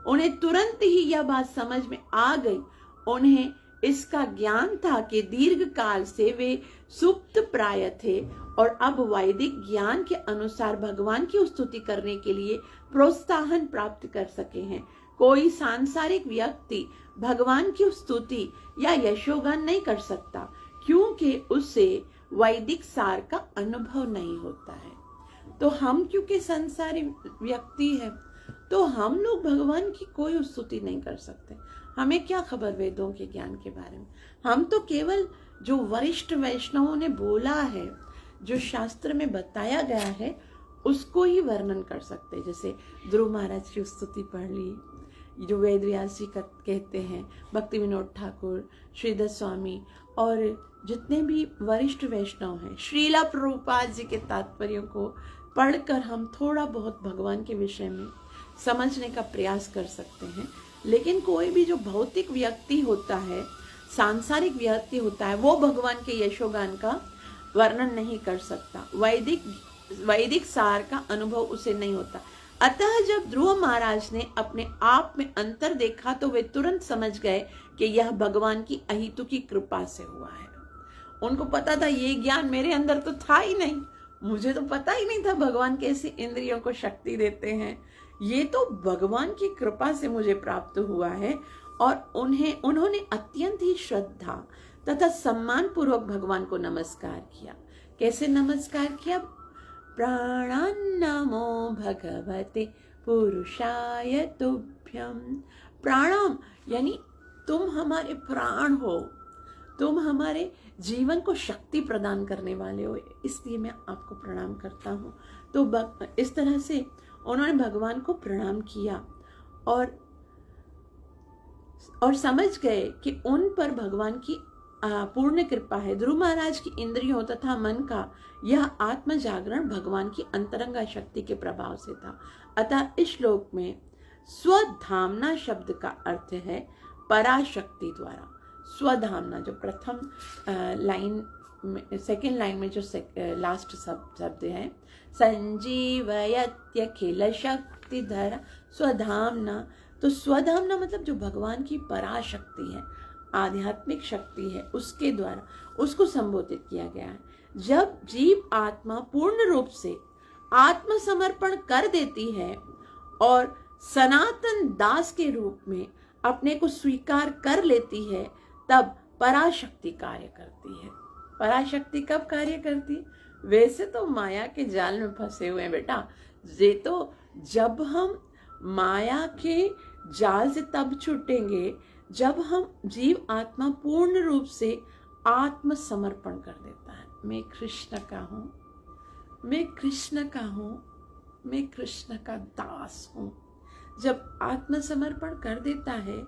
उन्हें तुरंत ही यह बात समझ में आ गई। उन्हें इसका ज्ञान था कि दीर्घ काल से वे सुप्त प्राय थे और अब वैदिक ज्ञान के अनुसार भगवान की स्तुति करने के लिए प्रोत्साहन प्राप्त कर सके हैं। कोई सांसारिक व्यक्ति भगवान की स्तुति या यशोगान नहीं कर सकता, क्योंकि उसे वैदिक सार का अनुभव नहीं होता है। तो हम क्योंकि संसारी व्यक्ति है, तो हम लोग भगवान की कोई स्तुति नहीं कर सकते। हमें क्या खबर वेदों के ज्ञान के बारे में। हम तो केवल जो वरिष्ठ वैष्णवों ने बोला है, जो शास्त्र में बताया गया है, उसको ही वर्णन कर सकते हैं। जैसे ध्रुव महाराज की स्तुति पढ़ ली, जो वेद व्यास जी कहते हैं, भक्ति विनोद ठाकुर, श्रीधर स्वामी और जितने भी वरिष्ठ वैष्णव हैं, श्रीला प्रभुपाद जी के तात्पर्यों को पढ़कर हम थोड़ा बहुत भगवान के विषय में समझने का प्रयास कर सकते हैं। लेकिन कोई भी जो भौतिक व्यक्ति होता है, सांसारिक व्यक्ति होता है, वो भगवान के यशोगान का वर्णन नहीं कर सकता। वैदिक सार का अनुभव उसे नहीं होता। अतः जब ध्रुव महाराज ने अपने आप में अंतर देखा तो वे तुरंत समझ गए कि यह भगवान की अहितु की कृपा से हुआ है। उनको पता था ये ज्ञान मेरे अंदर तो था ही नहीं, मुझे तो पता ही नहीं था भगवान कैसे इंद्रियों को शक्ति देते हैं। ये तो भगवान की कृपा से मुझे प्राप्त हुआ है। और उन्होंने अत्यंत ही श्रद्धा तथा सम्मान पूर्वक भगवान को नमस्कार किया। कैसे नमस्कार किया? प्राणान् नमो भगवते पुरुषाय तुभ्यम। प्राणाम यानी तुम हमारे प्राण हो, तुम हमारे जीवन को शक्ति प्रदान करने वाले हो, इसलिए मैं आपको प्रणाम करता हूँ। तो इस तरह से उन्होंने भगवान को प्रणाम किया और समझ गए कि उन पर भगवान की पूर्ण कृपा है। ध्रुव महाराज की इंद्रियों तथा मन का यह आत्म जागरण भगवान की अंतरंगा शक्ति के प्रभाव से था। अतः इस श्लोक में स्वधामना शब्द का अर्थ है पराशक्ति द्वारा। स्वधामना जो प्रथम लाइन में, सेकेंड लाइन में जो लास्ट शब्द है, संजीवयत्यखिल शक्तिधर स्वधामना। तो स्वधामना मतलब जो भगवान की पराशक्ति है, आध्यात्मिक शक्ति है, उसके द्वारा उसको संबोधित किया गया है। जब जीव आत्मा पूर्ण रूप से आत्मसमर्पण कर देती है और सनातन दास के रूप में अपने को स्वीकार कर लेती है, तब पराशक्ति कार्य करती है। पराशक्ति कब कार्य करती है? वैसे तो माया के जाल में फंसे हुए हैं बेटा। ये तो जब हम माया के जाल से तब छूटेंगे जब हम जीव आत्मा पूर्ण रूप से आत्मसमर्पण कर देता है। मैं कृष्ण का हूँ, मैं कृष्ण का हूँ, मैं कृष्ण का दास हूँ। जब आत्मसमर्पण कर देता है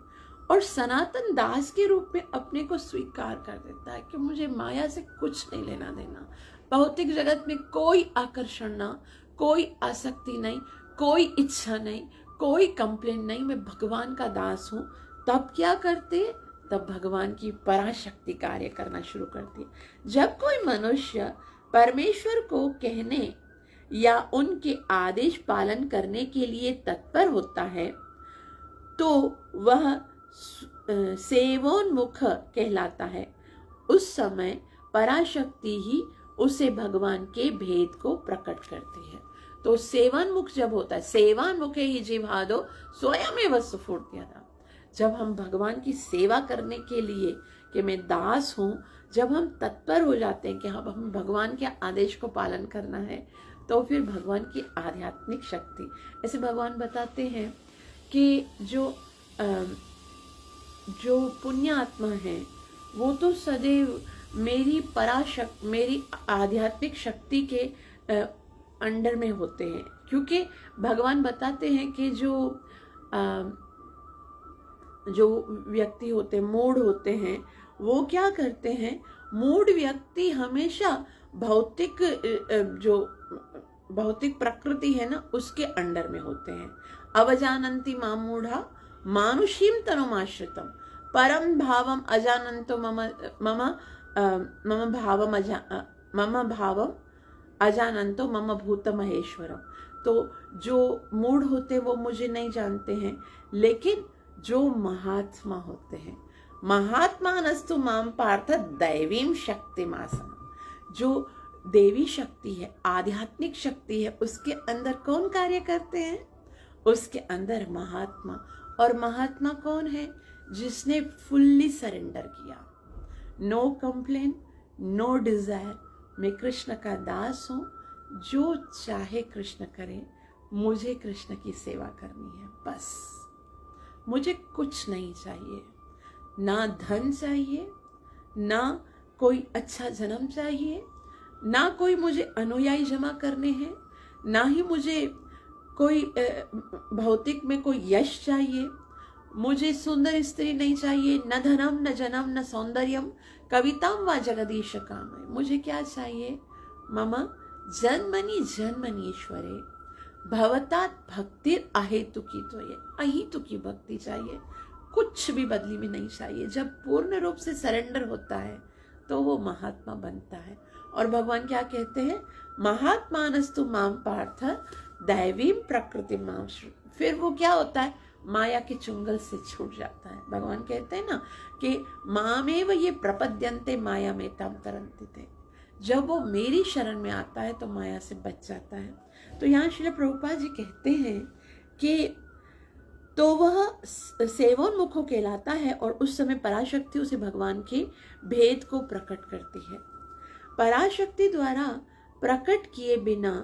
और सनातन दास के रूप में अपने को स्वीकार कर देता है कि मुझे माया से कुछ नहीं लेना देना, भौतिक जगत में कोई आकर्षण ना, कोई आसक्ति नहीं, कोई इच्छा नहीं, कोई कंप्लेन नहीं, मैं भगवान का दास हूँ। तब क्या करते? तब भगवान की पराशक्ति कार्य करना शुरू करती है। जब कोई मनुष्य परमेश्वर को कहने या उनके आदेश पालन करने के लिए तत्पर होता है तो वह सेवोन्मुख कहलाता है। उस समय पराशक्ति ही उसे भगवान के भेद को प्रकट करती है। तो सेवान्मुख जब होता है, सेवान्मुखे ही जिह्वादो स्वयमेव स्फुरति। जब हम भगवान की सेवा करने के लिए कि मैं दास हूँ, जब हम तत्पर हो जाते हैं कि हम भगवान के आदेश को पालन करना है, तो फिर भगवान की आध्यात्मिक शक्ति, ऐसे भगवान बताते हैं कि जो पुण्य आत्मा है वो तो सदैव मेरी आध्यात्मिक शक्ति के अंडर में होते हैं। क्योंकि भगवान बताते हैं कि जो व्यक्ति होते हैं, मूढ़ होते हैं, वो क्या करते हैं? मूढ़ व्यक्ति हमेशा भौतिक प्रकृति है ना, उसके अंडर में होते हैं। अवजानन्ति मां मूढ़ा मानुषीम तनुमाश्रितम परम भावम अजानन्तो मम भावम अजानन्तो मम भूत महेश्वरम। तो जो मूढ़ होते वो मुझे नहीं जानते हैं, लेकिन जो महात्मा होते हैं, महात्मानस्तु माम पार्थ दैवीम शक्तिमासम। जो देवी शक्ति है, आध्यात्मिक शक्ति है, उसके अंदर कौन कार्य करते हैं? उसके अंदर महात्मा। और महात्मा कौन है? जिसने फुल्ली सरेंडर किया, नो कंप्लेन, नो डिजायर, मैं कृष्ण का दास हूँ, जो चाहे कृष्ण करे, मुझे कृष्ण की सेवा करनी है बस। मुझे कुछ नहीं चाहिए, ना धन चाहिए, ना कोई अच्छा जन्म चाहिए, ना कोई मुझे अनुयायी जमा करने हैं, ना ही मुझे कोई भौतिक में कोई यश चाहिए। मुझे सुंदर स्त्री नहीं चाहिए, न धनम न जनम न सौंदर्यम कविताम व जगदीश काम। मुझे क्या चाहिए? मम जन्मनि जन्मनीश्वरे भवतात भक्ति अहेतुकी, तो ये अहेतुकी भक्ति चाहिए, कुछ भी बदली में नहीं चाहिए। जब पूर्ण रूप से सरेंडर होता है तो वो महात्मा बनता है। और भगवान क्या कहते हैं? महात्मानस्तु माम पार्थ दैवीम प्रकृति माम। फिर वो क्या होता है? माया के चुंगल से छूट जाता है। भगवान कहते हैं ना कि मामेव ये प्रपद्यन्ते माया में तम तरंति थे। जब वो मेरी शरण में आता है तो माया से बच जाता है। तो यहाँ श्रील प्रभुपाद जी कहते हैं कि तो वह सेवोन्मुखो कहलाता है और उस समय पराशक्ति उसे भगवान के भेद को प्रकट करती है। पराशक्ति द्वारा प्रकट किए बिना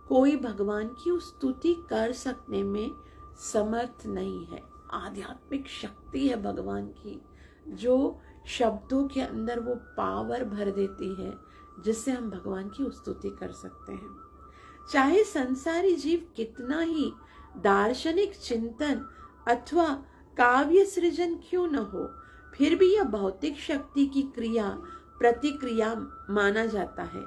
कोई भगवान की स्तुति कर सकने में समर्थ नहीं है। आध्यात्मिक शक्ति है भगवान की, जो शब्दों के अंदर वो पावर भर देती है जिससे हम भगवान की स्तुति कर सकते हैं। चाहे संसारी जीव कितना ही दार्शनिक चिंतन अथवा काव्य सृजन क्यों न हो, फिर भी यह भौतिक शक्ति की क्रिया प्रतिक्रिया माना जाता है।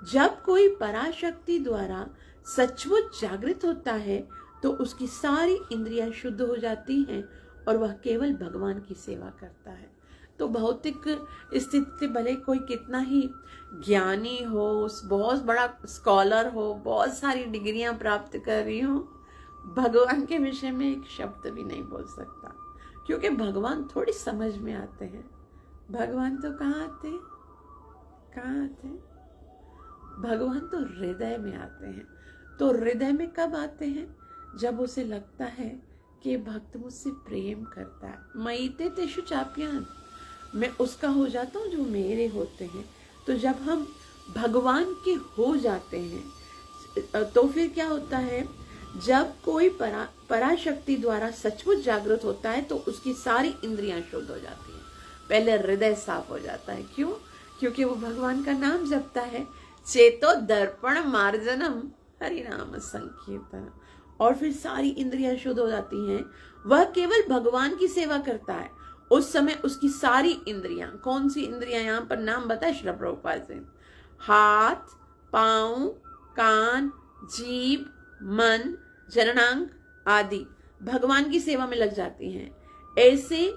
जब कोई पराशक्ति द्वारा सचमुच जागृत होता है तो उसकी सारी इंद्रियां शुद्ध हो जाती हैं और वह केवल भगवान की सेवा करता है। तो भौतिक स्थिति भले कोई कितना ही ज्ञानी हो, बहुत बड़ा स्कॉलर हो, बहुत सारी डिग्रियां प्राप्त कर रही हो, भगवान के विषय में एक शब्द भी नहीं बोल सकता, क्योंकि भगवान थोड़ी समझ में आते हैं। भगवान तो कहाँ आते? भगवान तो हृदय में आते हैं। तो हृदय में कब आते हैं? जब उसे लगता है कि भक्त मुझसे प्रेम करता है। मयिते तेषु चाप्यान, मैं उसका हो जाता हूँ जो मेरे होते हैं। तो जब हम भगवान के हो जाते हैं तो फिर क्या होता है? जब कोई पराशक्ति द्वारा सचमुच जागृत होता है तो उसकी सारी इंद्रियां शुद्ध हो जाती हैं। पहले हृदय साफ हो जाता है। क्यों? क्योंकि वो भगवान का नाम जपता है। चेतो दर्पण मार्जनम हरि नाम संकीर्तन, और फिर सारी इंद्रियां शुद्ध हो जाती हैं। वह केवल भगवान की सेवा करता है। उस समय उसकी सारी इंद्रियां, कौन सी इंद्रियां? यहाँ पर नाम बताए श्रील प्रभुपाद से। हाथ, पांव, कान, जीभ, मन, जननांग आदि भगवान की सेवा में लग जाती हैं। ऐसे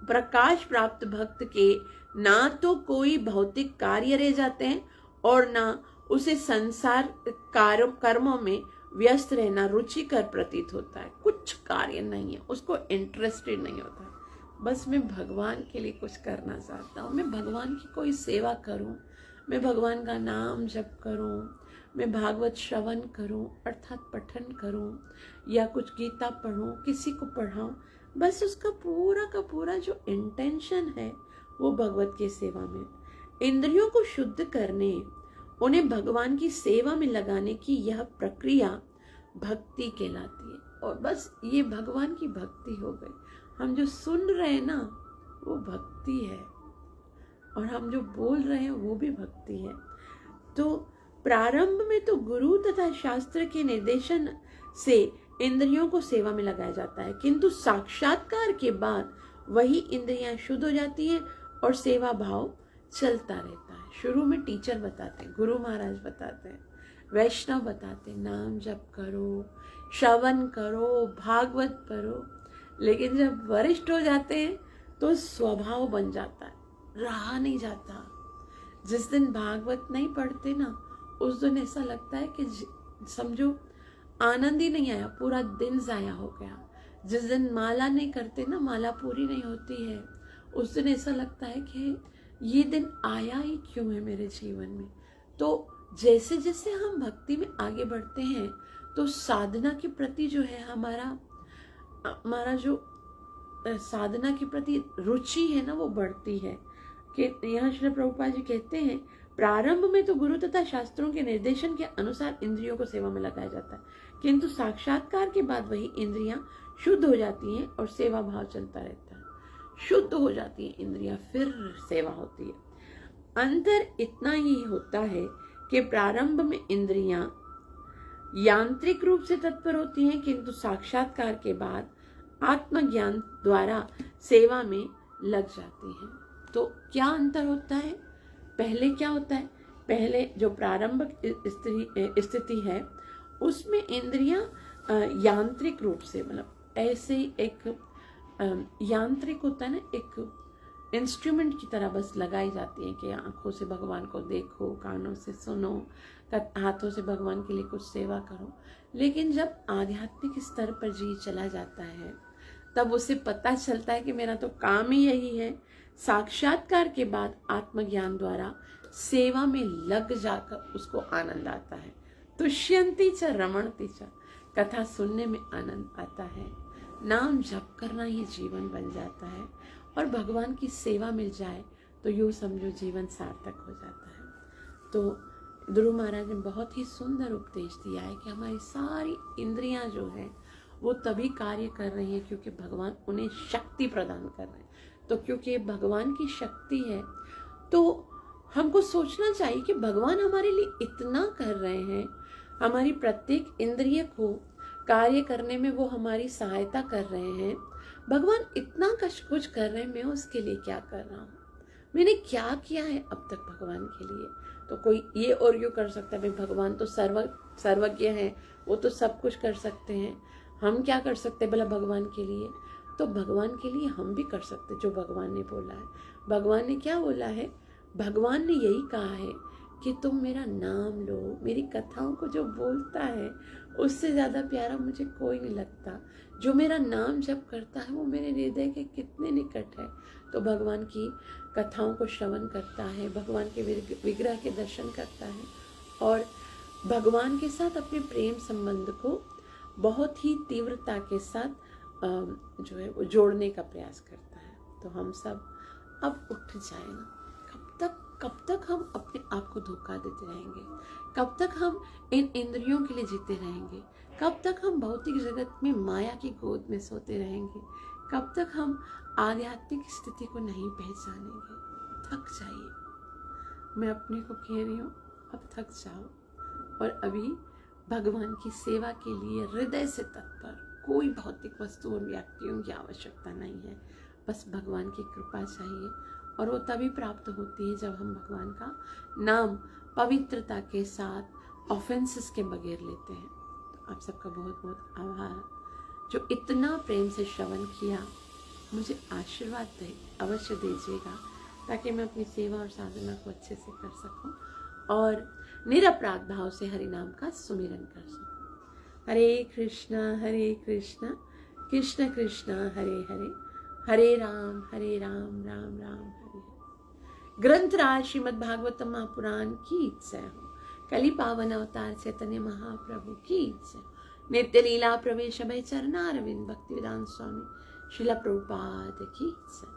प्रकाश प्राप्त भक्त के ना तो कोई भौतिक कार्य रह जाते हैं और ना उसे संसार कर्मों में व्यस्त रहना रुचिकर प्रतीत होता है। कुछ कार्य नहीं है, उसको इंटरेस्टेड नहीं होता है। बस मैं भगवान के लिए कुछ करना चाहता हूँ, मैं भगवान की कोई सेवा करूँ, मैं भगवान का नाम जप करूँ, मैं भागवत श्रवण करूँ अर्थात पठन करूँ, या कुछ गीता पढ़ूँ, किसी को पढ़ाऊँ। बस उसका पूरा का पूरा जो इंटेंशन है वो भगवत की सेवा में। इंद्रियों को शुद्ध करने, उन्हें भगवान की सेवा में लगाने की यह प्रक्रिया भक्ति कहलाती है। और बस ये भगवान की भक्ति हो गई। हम जो सुन रहे हैं ना वो भक्ति है, और हम जो बोल रहे हैं वो भी भक्ति है। तो प्रारंभ में तो गुरु तथा शास्त्र के निर्देशन से इंद्रियों को सेवा में लगाया जाता है, किंतु साक्षात्कार के बाद वही इंद्रियां शुद्ध हो जाती हैं और सेवा भाव चलता रहता है। शुरू में टीचर बताते हैं, गुरु महाराज बताते हैं, वैष्णव बताते हैं, नाम जप करो, श्रवण करो, भागवत पढ़ो। लेकिन जब वरिष्ठ हो जाते हैं तो स्वभाव बन जाता है, रहा नहीं जाता। जिस दिन भागवत नहीं पढ़ते ना उस दिन ऐसा लगता है कि समझो आनंद ही नहीं आया, पूरा दिन जाया हो गया। जिस दिन माला नहीं करते ना, माला पूरी नहीं होती है, उस दिन ऐसा लगता है कि ये दिन आया ही क्यों है मेरे जीवन में। तो जैसे जैसे हम भक्ति में आगे बढ़ते हैं तो साधना के प्रति जो है हमारा जो साधना के प्रति रुचि है ना वो बढ़ती है। कि यहाँ श्री प्रभुपाद जी कहते हैं, प्रारंभ में तो गुरु तथा शास्त्रों के निर्देशन के अनुसार इंद्रियों को सेवा में लगाया जाता है, किंतु साक्षात्कार के बाद वही इंद्रियां शुद्ध हो जाती हैं और सेवा भाव चलता रहता है। शुद्ध हो जाती है इंद्रियां, फिर सेवा होती है। अंतर इतना ही होता है कि प्रारंभ में इंद्रियां यांत्रिक रूप से तत्पर होती हैं, किंतु साक्षात्कार के बाद आत्मज्ञान द्वारा सेवा में लग जाती हैं। तो क्या अंतर होता है? पहले क्या होता है? पहले जो प्रारंभिक स्थिति है उसमें इंद्रियां यांत्रिक रूप से, मतलब ऐसे एक यांत्रिक होता है ना, एक इंस्ट्रूमेंट की तरह बस लगाई जाती है कि आंखों से भगवान को देखो, कानों से सुनो, हाथों से भगवान के लिए कुछ सेवा करो। लेकिन जब आध्यात्मिक स्तर पर जी चला जाता है तब उसे पता चलता है कि मेरा तो काम ही यही है। साक्षात्कार के बाद आत्मज्ञान द्वारा सेवा में लग जाकर उसको आनंद आता है। तुष्यंती च रमणती च, कथा सुनने में आनंद आता है, नाम जप करना ही जीवन बन जाता है, और भगवान की सेवा मिल जाए तो यूँ समझो जीवन सार्थक हो जाता है। तो ध्रुव महाराज ने बहुत ही सुंदर उपदेश दिया है कि हमारी सारी इंद्रियां जो है वो तभी कार्य कर रही हैं क्योंकि भगवान उन्हें शक्ति प्रदान कर रहे हैं। तो क्योंकि भगवान की शक्ति है तो हमको सोचना चाहिए कि भगवान हमारे लिए इतना कर रहे हैं, हमारी प्रत्येक इंद्रिय को कार्य करने में वो हमारी सहायता कर रहे हैं। भगवान इतना कुछ कर रहे हैं, मैं उसके लिए क्या कर रहा हूँ? मैंने क्या किया है अब तक भगवान के लिए? तो कोई ये और यूँ कर सकता है, भाई भगवान तो सर्वज्ञ हैं, वो तो सब कुछ कर सकते हैं, हम क्या कर सकते हैं भला भगवान के लिए? तो भगवान के लिए हम भी कर सकते जो भगवान ने बोला है। भगवान ने क्या बोला है? भगवान ने यही कहा है कि तुम मेरा नाम लो। मेरी कथाओं को जो बोलता है उससे ज़्यादा प्यारा मुझे कोई नहीं लगता। जो मेरा नाम जप करता है वो मेरे हृदय के कितने निकट है। तो भगवान की कथाओं को श्रवण करता है, भगवान के विग्रह के दर्शन करता है और भगवान के साथ अपने प्रेम संबंध को बहुत ही तीव्रता के साथ जो है वो जोड़ने का प्रयास करता है। तो हम सब अब उठ जाए ना। कब तक हम अपने आप को धोखा देते रहेंगे? कब तक हम इन इंद्रियों के लिए जीते रहेंगे? कब तक हम भौतिक जगत में माया की गोद में सोते रहेंगे? कब तक हम आध्यात्मिक स्थिति को नहीं पहचानेंगे? थक जाइए। मैं अपने को कह रही हूँ, अब थक जाओ और अभी भगवान की सेवा के लिए हृदय से तत्पर। कोई भौतिक वस्तु और व्यक्तियों की आवश्यकता नहीं है, बस भगवान की कृपा चाहिए और वो तभी प्राप्त होती है जब हम भगवान का नाम पवित्रता के साथ ऑफेंसेस के बगैर लेते हैं। तो आप सबका बहुत बहुत आभार जो इतना प्रेम से श्रवण किया। मुझे आशीर्वाद अवश्य दीजिएगा ताकि मैं अपनी सेवा और साधना को अच्छे से कर सकूं और निरपराध भाव से हरि नाम का सुमिरन कर सकूं। हरे कृष्णा कृष्ण कृष्ण हरे हरे, हरे राम राम राम हरे। ग्रंथराज श्रीमद् भागवतम महापुराण की जय हो। कली पावन अवतार चैतन्य महाप्रभु की जय। नित्य लीला प्रवेश भय चरणारविंद भक्ति वेदांत स्वामी श्रील प्रभुपाद की जय।